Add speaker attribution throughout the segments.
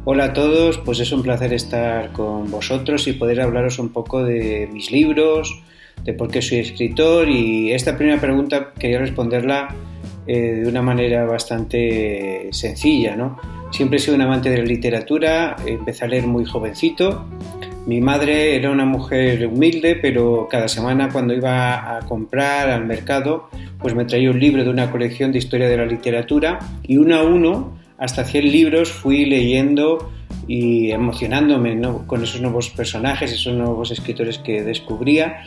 Speaker 1: Hola a todos, pues es un placer estar con vosotros y poder hablaros un poco de mis libros, de por qué soy escritor y esta primera pregunta quería responderla de una manera bastante sencilla, ¿no? Siempre he sido un amante de la literatura, empecé a leer muy jovencito. Mi madre era una mujer humilde, pero cada semana cuando iba a comprar al mercado, pues me traía un libro de una colección de historia de la literatura y uno a uno, hasta 100 libros, fui leyendo y emocionándome, ¿no?, con esos nuevos personajes, esos nuevos escritores que descubría.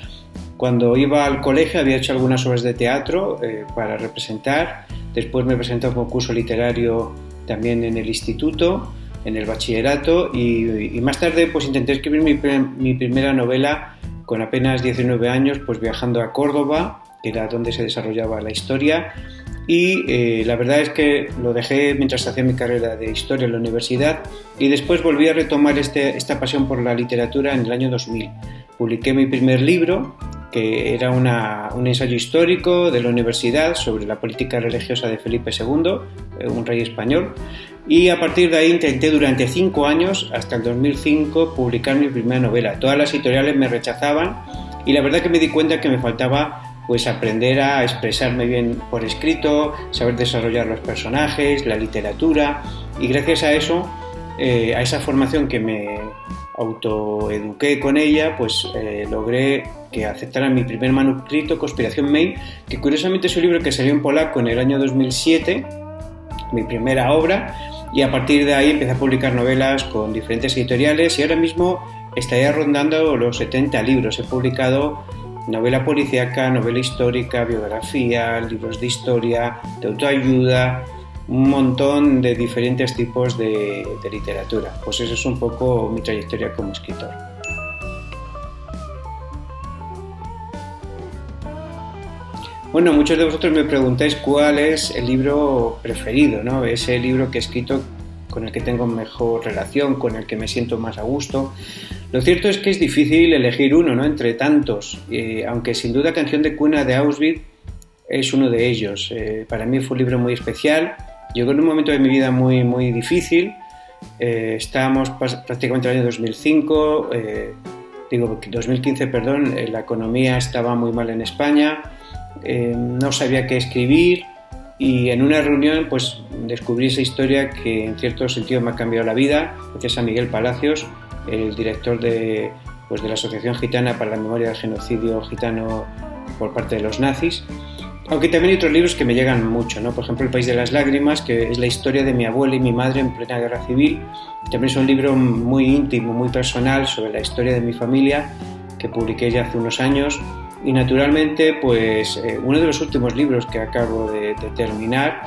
Speaker 1: Cuando iba al colegio había hecho algunas obras de teatro para representar, después me presenté a un concurso literario también en el instituto, en el bachillerato y más tarde pues intenté escribir mi primera novela con apenas 19 años, pues viajando a Córdoba, que era donde se desarrollaba la historia, y la verdad es que lo dejé mientras hacía mi carrera de historia en la universidad y después volví a retomar esta pasión por la literatura en el año 2000. Publiqué mi primer libro, que era un ensayo histórico de la universidad sobre la política religiosa de Felipe II, un rey español, y a partir de ahí intenté durante 5 años, hasta el 2005, publicar mi primera novela. Todas las editoriales me rechazaban y la verdad que me di cuenta que me faltaba pues aprender a expresarme bien por escrito, saber desarrollar los personajes, la literatura, y gracias a eso, a esa formación que me autoeduqué con ella, pues logré que aceptaran mi primer manuscrito, Conspiración Main, que curiosamente es un libro que salió en polaco en el año 2007, mi primera obra, y a partir de ahí empecé a publicar novelas con diferentes editoriales y ahora mismo estaría rondando los 70 libros. He publicado novela policíaca, novela histórica, biografía, libros de historia, de autoayuda, un montón de diferentes tipos de literatura. Pues eso es un poco mi trayectoria como escritor. Bueno, muchos de vosotros me preguntáis cuál es el libro preferido, ¿no? Ese libro que he escrito con el que tengo mejor relación, con el que me siento más a gusto. Lo cierto es que es difícil elegir uno, ¿no?, entre tantos, aunque sin duda Canción de cuna de Auschwitz es uno de ellos. Para mí fue un libro muy especial. Llegó en un momento de mi vida muy, muy difícil. Estábamos prácticamente en el año 2005, 2015, perdón, la economía estaba muy mal en España, no sabía qué escribir y en una reunión pues descubrí esa historia que en cierto sentido me ha cambiado la vida, gracias a Miguel Palacios, el director de la Asociación Gitana para la Memoria del Genocidio Gitano por parte de los nazis. Aunque también hay otros libros que me llegan mucho, ¿no? Por ejemplo, El País de las Lágrimas, que es la historia de mi abuela y mi madre en plena guerra civil. También es un libro muy íntimo, muy personal sobre la historia de mi familia, que publiqué ya hace unos años. Y naturalmente, pues uno de los últimos libros que acabo de terminar,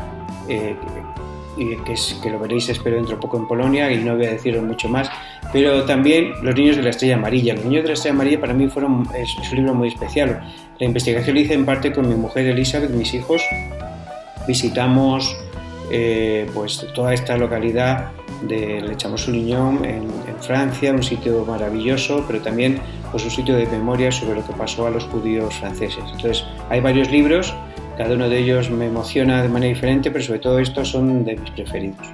Speaker 1: y que lo veréis espero dentro de poco en Polonia, y no voy a deciros mucho más, pero también Los niños de la estrella amarilla. Los niños de la estrella amarilla para mí es un libro muy especial. La investigación la hice en parte con mi mujer Elizabeth, mis hijos. Visitamos pues toda esta localidad de Le Champs-Soulignon en Francia, un sitio maravilloso, pero también pues un sitio de memoria sobre lo que pasó a los judíos franceses. Entonces hay varios libros, cada uno de ellos me emociona de manera diferente, pero sobre todo estos son de mis preferidos.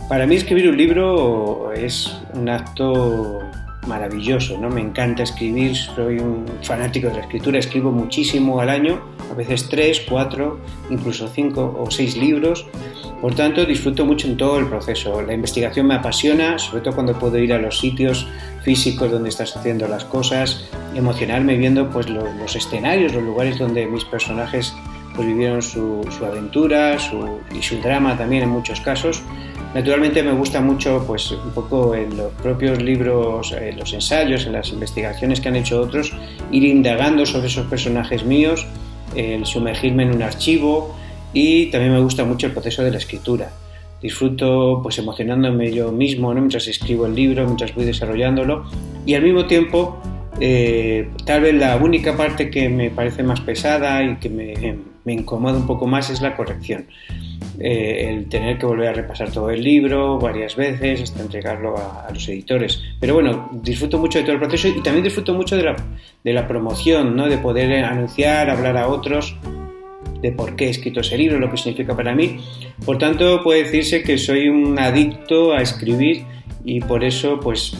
Speaker 1: Para mí escribir un libro es un acto maravilloso, ¿no? Me encanta escribir, soy un fanático de la escritura, escribo muchísimo al año, a veces 3, 4, incluso 5 o 6 libros. Por tanto, disfruto mucho en todo el proceso. La investigación me apasiona, sobre todo cuando puedo ir a los sitios físicos donde estás haciendo las cosas, emocionarme viendo pues los escenarios, los lugares donde mis personajes pues vivieron su aventura y su drama también en muchos casos. Naturalmente me gusta mucho pues un poco en los propios libros, en los ensayos, en las investigaciones que han hecho otros, ir indagando sobre esos personajes míos, el sumergirme en un archivo, y también me gusta mucho el proceso de la escritura. Disfruto pues emocionándome yo mismo, ¿no?, mientras escribo el libro, mientras voy desarrollándolo, y al mismo tiempo tal vez la única parte que me parece más pesada y que me incomoda un poco más es la corrección. El tener que volver a repasar todo el libro varias veces hasta entregarlo a los editores. Pero bueno, disfruto mucho de todo el proceso y también disfruto mucho de la promoción, ¿no?, de poder anunciar, hablar a otros de por qué he escrito ese libro, lo que significa para mí. Por tanto, puede decirse que soy un adicto a escribir y por eso pues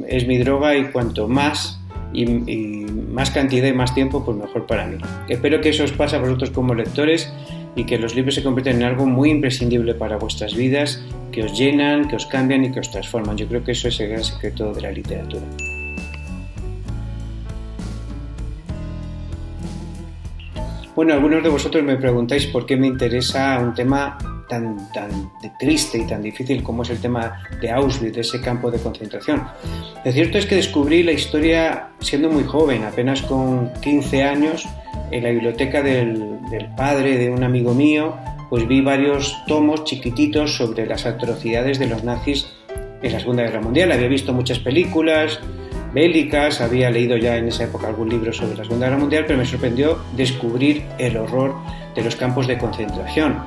Speaker 1: es mi droga, y cuanto más y más cantidad y más tiempo, pues mejor para mí. Espero que eso os pase a vosotros como lectores y que los libros se conviertan en algo muy imprescindible para vuestras vidas, que os llenan, que os cambian y que os transforman. Yo creo que eso es el gran secreto de la literatura. Bueno, algunos de vosotros me preguntáis por qué me interesa un tema tan triste y tan difícil como es el tema de Auschwitz, de ese campo de concentración. Lo cierto es que descubrí la historia siendo muy joven, apenas con 15 años, en la biblioteca del padre de un amigo mío, pues vi varios tomos chiquititos sobre las atrocidades de los nazis en la Segunda Guerra Mundial. Había visto muchas películas bélicas, había leído ya en esa época algún libro sobre la Segunda Guerra Mundial, pero me sorprendió descubrir el horror de los campos de concentración.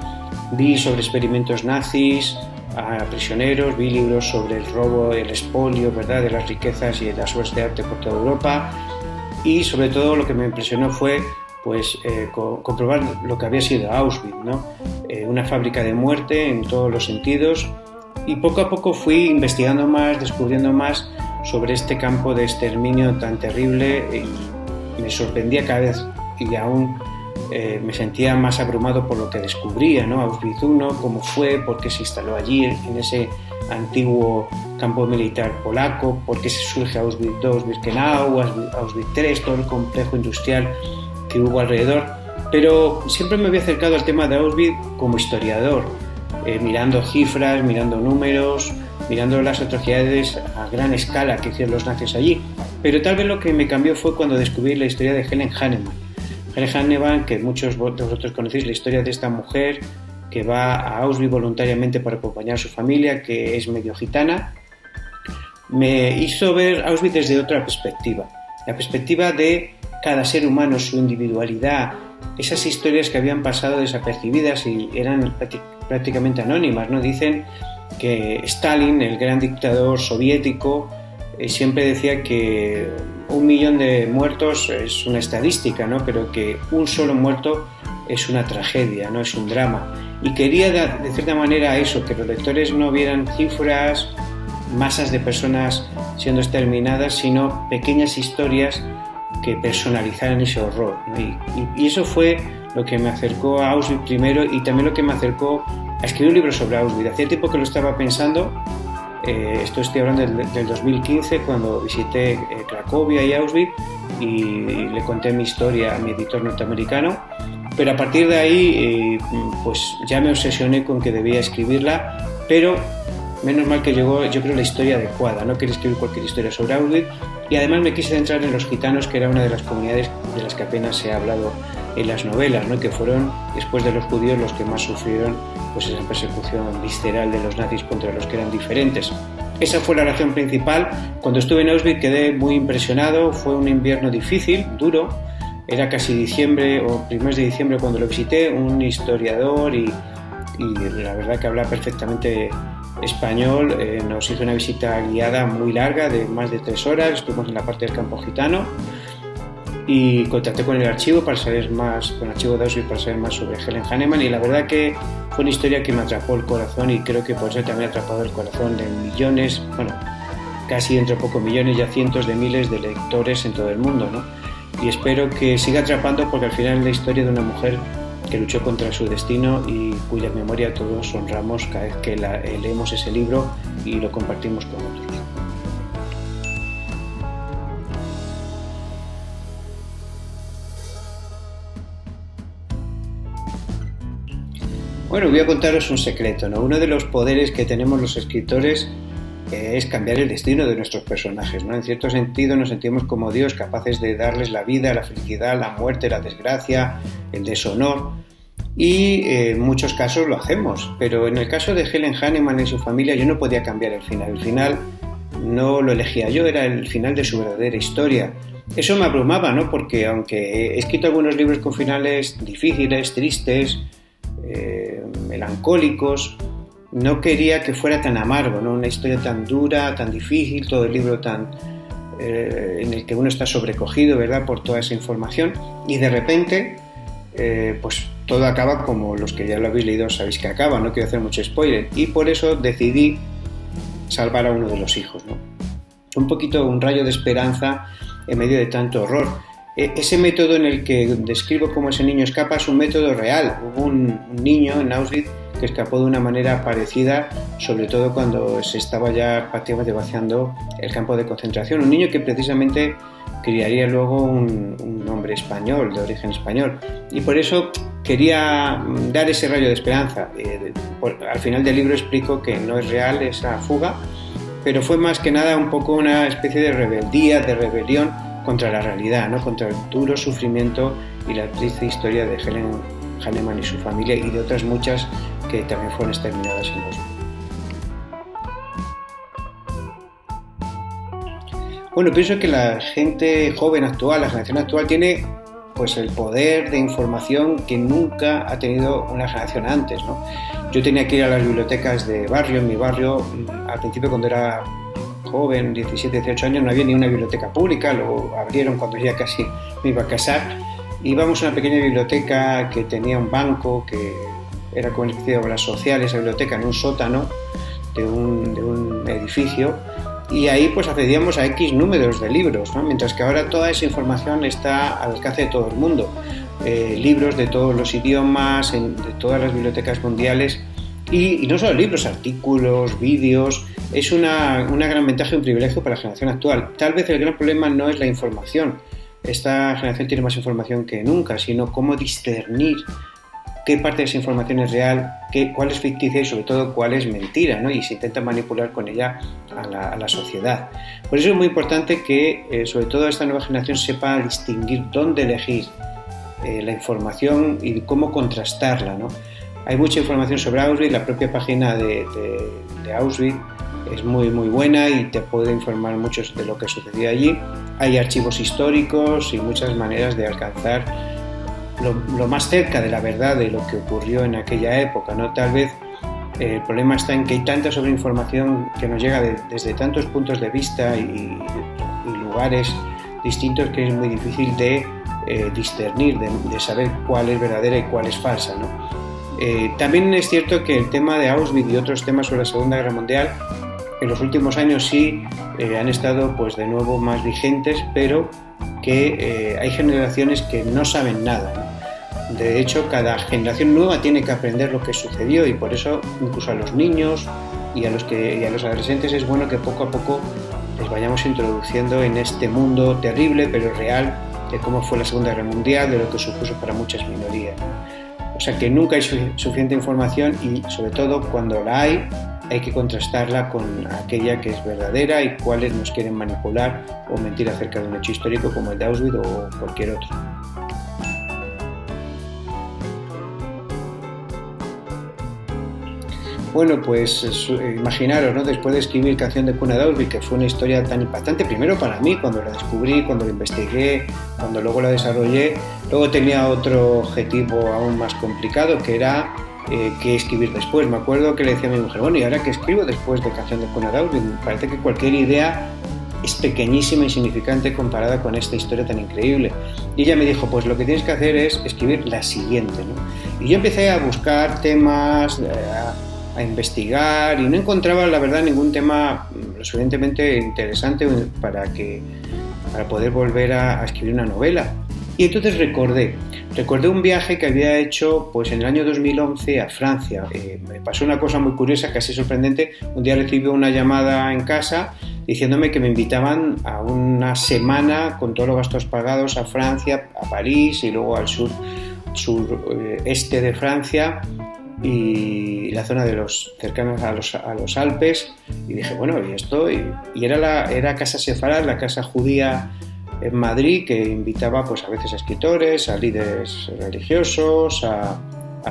Speaker 1: Vi sobre experimentos nazis a prisioneros, vi libros sobre el robo, el expolio, ¿verdad?, de las riquezas y las obras de arte por toda Europa, y sobre todo lo que me impresionó fue comprobar lo que había sido Auschwitz, ¿no? Una fábrica de muerte en todos los sentidos, y poco a poco fui investigando más, descubriendo más sobre este campo de exterminio tan terrible, y me sorprendía cada vez, y aún me sentía más abrumado por lo que descubría, ¿no? Auschwitz I, cómo fue, por qué se instaló allí, en ese antiguo campo militar polaco, por qué se surge Auschwitz II, Birkenau, Auschwitz III, todo el complejo industrial que hubo alrededor. Pero siempre me había acercado al tema de Auschwitz como historiador, mirando cifras, mirando números, mirando las atrocidades a gran escala que hicieron los nazis allí. Pero tal vez lo que me cambió fue cuando descubrí la historia de Helen Hannemann. Helen Hannemann, que muchos de vosotros conocéis, la historia de esta mujer que va a Auschwitz voluntariamente para acompañar a su familia, que es medio gitana, me hizo ver Auschwitz desde otra perspectiva. La perspectiva de cada ser humano, su individualidad, esas historias que habían pasado desapercibidas y eran prácticamente anónimas, ¿no? Dicen que Stalin, el gran dictador soviético, siempre decía que 1 millón de muertos es una estadística, ¿no? Pero que un solo muerto es una tragedia, no es un drama. Y quería de cierta manera eso, que los lectores no vieran cifras, masas de personas siendo exterminadas, sino pequeñas historias que personalizaran ese horror, ¿no? Y eso fue lo que me acercó a Auschwitz primero, y también lo que me acercó a escribir un libro sobre Auschwitz. Hacía tiempo que lo estaba pensando. Esto estoy hablando del 2015, cuando visité Cracovia y Auschwitz, y le conté mi historia a mi editor norteamericano, pero a partir de ahí pues ya me obsesioné con que debía escribirla, pero menos mal que llegó, yo creo, la historia adecuada. No quería escribir cualquier historia sobre Auschwitz, y además me quise centrar en los gitanos, que era una de las comunidades de las que apenas se ha hablado en las novelas, ¿no? Que fueron, después de los judíos, los que más sufrieron pues esa persecución visceral de los nazis contra los que eran diferentes. Esa fue la razón principal. Cuando estuve en Auschwitz quedé muy impresionado. Fue un invierno difícil, duro. Era casi diciembre o primeros de diciembre cuando lo visité. Un historiador y la verdad que habla perfectamente español, nos hizo una visita guiada muy larga de más de 3 horas. Estuvimos en la parte del campo gitano y contacté con el archivo para saber más, con el archivo de Auschwitz, para saber más sobre Helen Hannemann, y la verdad que fue una historia que me atrapó el corazón, y creo que por eso también ha atrapado el corazón de millones, bueno, casi dentro de pocos millones, ya cientos de miles de lectores en todo el mundo, ¿no? Y espero que siga atrapando, porque al final es la historia de una mujer que luchó contra su destino y cuya memoria todos honramos cada vez que leemos ese libro y lo compartimos con otros. Bueno, voy a contaros un secreto, ¿no? Uno de los poderes que tenemos los escritores es cambiar el destino de nuestros personajes, ¿no? En cierto sentido nos sentimos como Dios, capaces de darles la vida, la felicidad, la muerte, la desgracia, el deshonor, y en muchos casos lo hacemos, pero en el caso de Helen Hannemann y su familia yo no podía cambiar el final no lo elegía yo, era el final de su verdadera historia. Eso me abrumaba, ¿no? Porque aunque he escrito algunos libros con finales difíciles, tristes, melancólicos, no quería que fuera tan amargo, ¿no? Una historia tan dura, tan difícil, todo el libro tan en el que uno está sobrecogido, ¿verdad?, por toda esa información, y de repente pues todo acaba como los que ya lo habéis leído sabéis que acaba, no quiero hacer mucho spoiler, y por eso decidí salvar a uno de los hijos, ¿no? Un poquito un rayo de esperanza en medio de tanto horror. Ese método en el que describo cómo ese niño escapa es un método real. Hubo un niño en Auschwitz que escapó de una manera parecida, sobre todo cuando se estaba ya prácticamente vaciando el campo de concentración. Un niño que precisamente criaría luego un hombre español, de origen español. Y por eso quería dar ese rayo de esperanza. Al final del libro explico que no es real esa fuga, pero fue más que nada un poco una especie de rebeldía, de rebelión contra la realidad, ¿no? Contra el duro sufrimiento y la triste historia de Helen Hanneman y su familia y de otras muchas que también fueron exterminadas en Auschwitz. Bueno, pienso que la gente joven actual, la generación actual, tiene pues el poder de información que nunca ha tenido una generación antes, ¿no? Yo tenía que ir a las bibliotecas de barrio, en mi barrio, al principio cuando era joven, 17, 18 años, no había ni una biblioteca pública, lo abrieron cuando ya casi me iba a casar. Íbamos a una pequeña biblioteca que tenía un banco, que era con el de obras sociales, esa biblioteca en un sótano de un edificio, y ahí pues accedíamos a X números de libros, ¿no? Mientras que ahora toda esa información está al alcance de todo el mundo. Libros de todos los idiomas, de todas las bibliotecas mundiales, y no solo libros, artículos, vídeos. Es una gran ventaja y un privilegio para la generación actual. Tal vez el gran problema no es la información. Esta generación tiene más información que nunca, sino cómo discernir qué parte de esa información es real, cuál es ficticia y sobre todo cuál es mentira, ¿no? Y se intenta manipular con ella a la sociedad. Por eso es muy importante que sobre todo esta nueva generación sepa distinguir dónde elegir la información y cómo contrastarla, ¿no? Hay mucha información sobre Auschwitz, la propia página de Auschwitz es muy buena y te puede informar mucho de lo que sucedió allí. Hay archivos históricos y muchas maneras de alcanzar lo más cerca de la verdad de lo que ocurrió en aquella época, ¿no? Tal vez el problema está en que hay tanta sobreinformación que nos llega desde tantos puntos de vista y lugares distintos que es muy difícil de discernir, de saber cuál es verdadera y cuál es falsa, ¿no? También es cierto que el tema de Auschwitz y otros temas sobre la Segunda Guerra Mundial en los últimos años sí han estado pues de nuevo más vigentes, pero que hay generaciones que no saben nada, ¿no? De hecho, cada generación nueva tiene que aprender lo que sucedió y por eso incluso a los niños y a los adolescentes es bueno que poco a poco les vayamos introduciendo en este mundo terrible pero real de cómo fue la Segunda Guerra Mundial, de lo que supuso para muchas minorías, ¿no? O sea que nunca hay suficiente información y sobre todo cuando la hay que contrastarla con aquella que es verdadera y cuáles nos quieren manipular o mentir acerca de un hecho histórico como el de Auschwitz o cualquier otro. Bueno, pues imaginaros, ¿no? Después de escribir Canción de Cuna de Auschwitz, que fue una historia tan impactante, primero para mí, cuando la descubrí, cuando la investigué, cuando luego la desarrollé, luego tenía otro objetivo aún más complicado, que era qué escribir después. Me acuerdo que le decía a mi mujer, bueno, ¿y ahora qué escribo después de Canción de Cuna de Auschwitz? Me parece que cualquier idea es pequeñísima e insignificante comparada con esta historia tan increíble. Y ella me dijo, pues lo que tienes que hacer es escribir la siguiente, ¿no? Y yo empecé a buscar temas, a investigar y no encontraba la verdad ningún tema lo suficientemente interesante para poder volver a escribir una novela. Y entonces recordé un viaje que había hecho pues en el año 2011 a Francia. Me pasó una cosa muy curiosa, casi sorprendente. Un día recibí una llamada en casa diciéndome que me invitaban a una semana con todos los gastos pagados a Francia, a París y luego al sureste de Francia y la zona de los cercanos a los Alpes. Y dije, bueno, ¿y esto? Y era Casa Sefarad, la casa judía en Madrid, que invitaba pues a veces a escritores, a líderes religiosos, a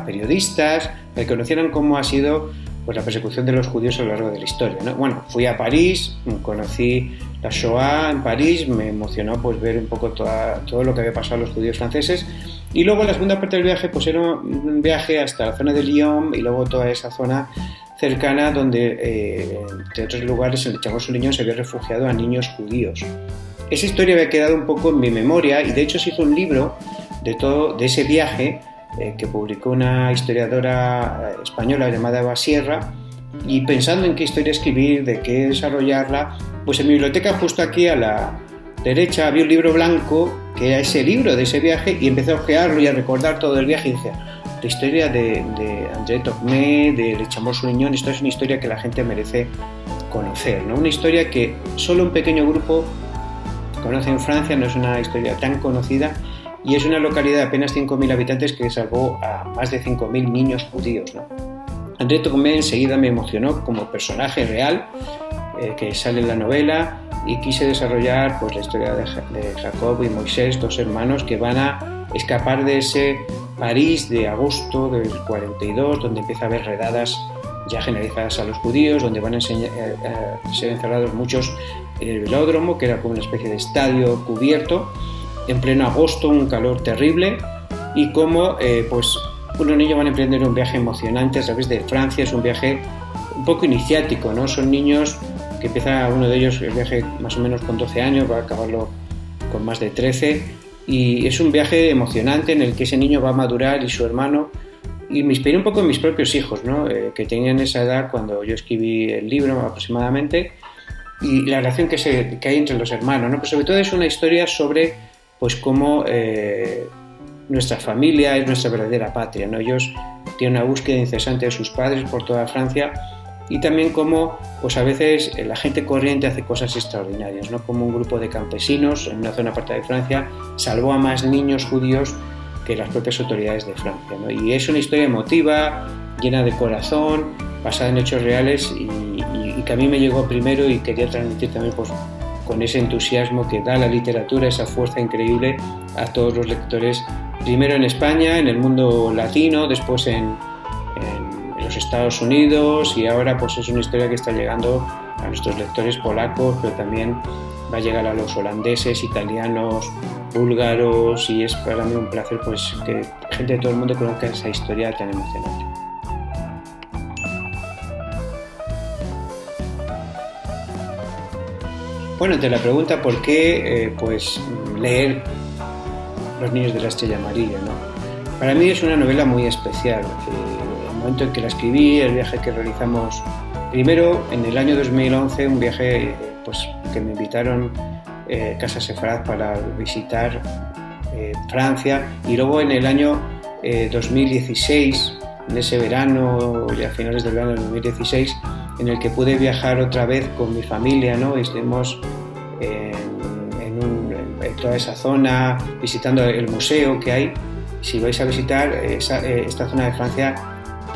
Speaker 1: periodistas, para que conocieran cómo ha sido pues la persecución de los judíos a lo largo de la historia, ¿no? Bueno, fui a París, conocí la Shoah en París, me emocionó pues ver un poco todo lo que había pasado a los judíos franceses. Y luego la segunda parte del viaje pues era un viaje hasta la zona de Lyon y luego toda esa zona cercana donde, entre otros lugares, en el Champs-Élysées se había refugiado a niños judíos. Esa historia había quedado un poco en mi memoria y de hecho se hizo un libro de ese viaje que publicó una historiadora española llamada Eva Sierra, y pensando en qué historia escribir, de qué desarrollarla, pues en mi biblioteca justo aquí a la derecha había un libro blanco que era ese libro de ese viaje, y empecé a ojearlo y a recordar todo el viaje y dije, la historia de André Tocmé, de Le Champ-Solignon, esto es una historia que la gente merece conocer, ¿no? Una historia que solo un pequeño grupo conoce en Francia, no es una historia tan conocida, y es una localidad de apenas 5.000 habitantes que salvó a más de 5.000 niños judíos, ¿no? André Tocmé enseguida me emocionó como personaje real que sale en la novela, y quise desarrollar pues la historia de Jacob y Moisés, dos hermanos que van a escapar de ese París de agosto del 42, donde empieza a haber redadas ya generalizadas a los judíos, donde van a ser encerrados muchos en el velódromo, que era como una especie de estadio cubierto, en pleno agosto, un calor terrible, y como pues unos niños van a emprender un viaje emocionante a través de Francia. Es un viaje un poco iniciático, ¿no? Son niños que empieza uno de ellos el viaje más o menos con 12 años, va a acabarlo con más de 13, y es un viaje emocionante en el que ese niño va a madurar, y su hermano, y me inspiré un poco en mis propios hijos, ¿no? Que tenían esa edad cuando yo escribí el libro aproximadamente, y la relación que hay entre los hermanos, ¿no? Pero sobre todo es una historia sobre pues cómo nuestra familia es nuestra verdadera patria, ¿no? Ellos tienen una búsqueda incesante de sus padres por toda Francia, y también cómo pues a veces la gente corriente hace cosas extraordinarias, ¿no? Como un grupo de campesinos en una zona apartada de Francia salvó a más niños judíos que las propias autoridades de Francia, ¿no? Y es una historia emotiva, llena de corazón, basada en hechos reales, y que a mí me llegó primero, y quería transmitir también pues con ese entusiasmo que da la literatura, esa fuerza increíble a todos los lectores, primero en España, en el mundo latino, después en los Estados Unidos, y ahora pues es una historia que está llegando a nuestros lectores polacos, pero también va a llegar a los holandeses, italianos, búlgaros, y es para mí un placer pues que gente de todo el mundo conozca esa historia tan emocionante. Bueno, ante la pregunta por qué pues leer Los niños de la estrella amarilla, ¿no? Para mí es una novela muy especial. El momento en que la escribí, el viaje que realizamos primero en el año 2011, un viaje pues que me invitaron Casa Sefarad para visitar Francia, y luego en el año 2016, en ese verano, ya a finales del verano de 2016, en el que pude viajar otra vez con mi familia, ¿no? Y estuvimos en toda esa zona visitando el museo que hay. Si vais a visitar esta zona de Francia,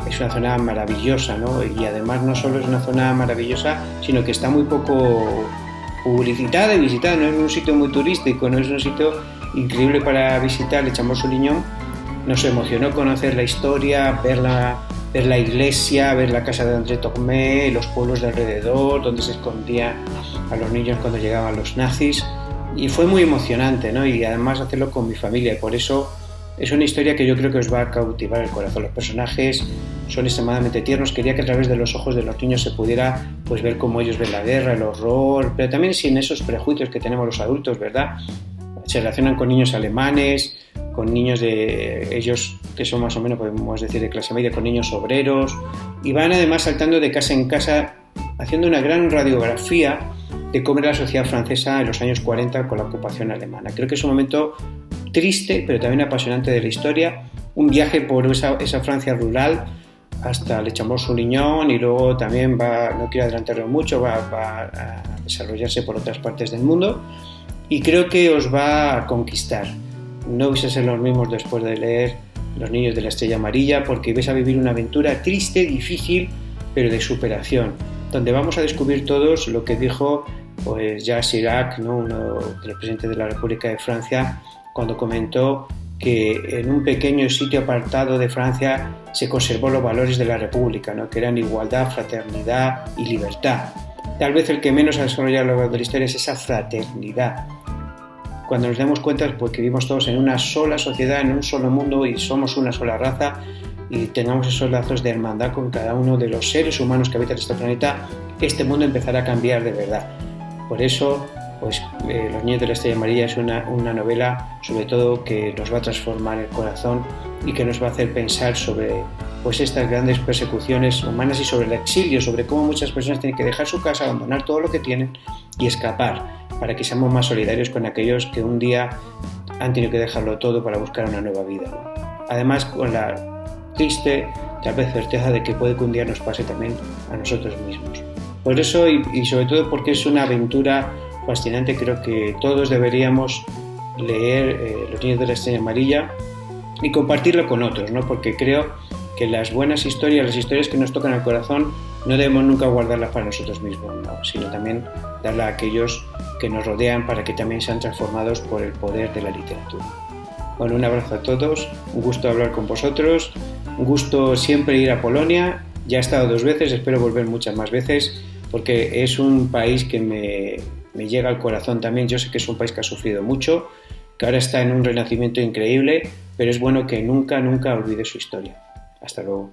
Speaker 1: es una zona maravillosa, ¿no? Y además no solo es una zona maravillosa, sino que está muy poco publicitada y visitada, no es un sitio muy turístico, no es un sitio increíble para visitar. Le Champ-Solignon. Nos emocionó conocer la historia, ver la iglesia, ver la casa de André Tocmé, los pueblos de alrededor, donde se escondían a los niños cuando llegaban los nazis, y fue muy emocionante, ¿no? Y además hacerlo con mi familia, y por eso es una historia que yo creo que os va a cautivar el corazón. Los personajes son extremadamente tiernos. Quería que a través de los ojos de los niños se pudiera pues ver cómo ellos ven la guerra, el horror, pero también sin esos prejuicios que tenemos los adultos, ¿verdad? Se relacionan con niños alemanes, con niños de ellos que son más o menos, podemos decir, de clase media, con niños obreros, y van además saltando de casa en casa, haciendo una gran radiografía de cómo era la sociedad francesa en los años 40 con la ocupación alemana. Creo que es un momento triste, pero también apasionante de la historia, un viaje por esa Francia rural hasta Le Champ-Solignon, y luego también no quiero adelantarlo mucho, va a desarrollarse por otras partes del mundo, y creo que os va a conquistar. No vais a ser los mismos después de leer Los niños de la estrella amarilla, porque vais a vivir una aventura triste, difícil, pero de superación, donde vamos a descubrir todos lo que dijo pues Jacques Chirac, ¿no? Uno de los presidentes de la República de Francia, cuando comentó que en un pequeño sitio apartado de Francia se conservó los valores de la República, ¿no? Que eran igualdad, fraternidad y libertad. Tal vez el que menos ha desarrollado lo de la historia es esa fraternidad. Cuando nos damos cuenta pues, que vivimos todos en una sola sociedad, en un solo mundo, y somos una sola raza, y tengamos esos lazos de hermandad con cada uno de los seres humanos que habitan este planeta, este mundo empezará a cambiar de verdad. Por eso pues Los niños de la estrella amarilla es una novela sobre todo que nos va a transformar el corazón y que nos va a hacer pensar sobre pues estas grandes persecuciones humanas y sobre el exilio, sobre cómo muchas personas tienen que dejar su casa, abandonar todo lo que tienen y escapar, para que seamos más solidarios con aquellos que un día han tenido que dejarlo todo para buscar una nueva vida, ¿no? Además, con la triste, tal vez certeza de que puede que un día nos pase también a nosotros mismos. Por eso, y sobre todo porque es una aventura fascinante, creo que todos deberíamos leer Los niños de la estrella amarilla y compartirlo con otros, ¿no? Porque creo que las buenas historias, las historias que nos tocan el corazón, no debemos nunca guardarlas para nosotros mismos, ¿no? Sino también darlas a aquellos que nos rodean para que también sean transformados por el poder de la literatura. Bueno, un abrazo a todos, un gusto hablar con vosotros, un gusto siempre ir a Polonia. Ya he estado 2 veces, espero volver muchas más veces, porque es un país que me llega al corazón también. Yo sé que es un país que ha sufrido mucho, que ahora está en un renacimiento increíble, pero es bueno que nunca olvide su historia. Hasta luego.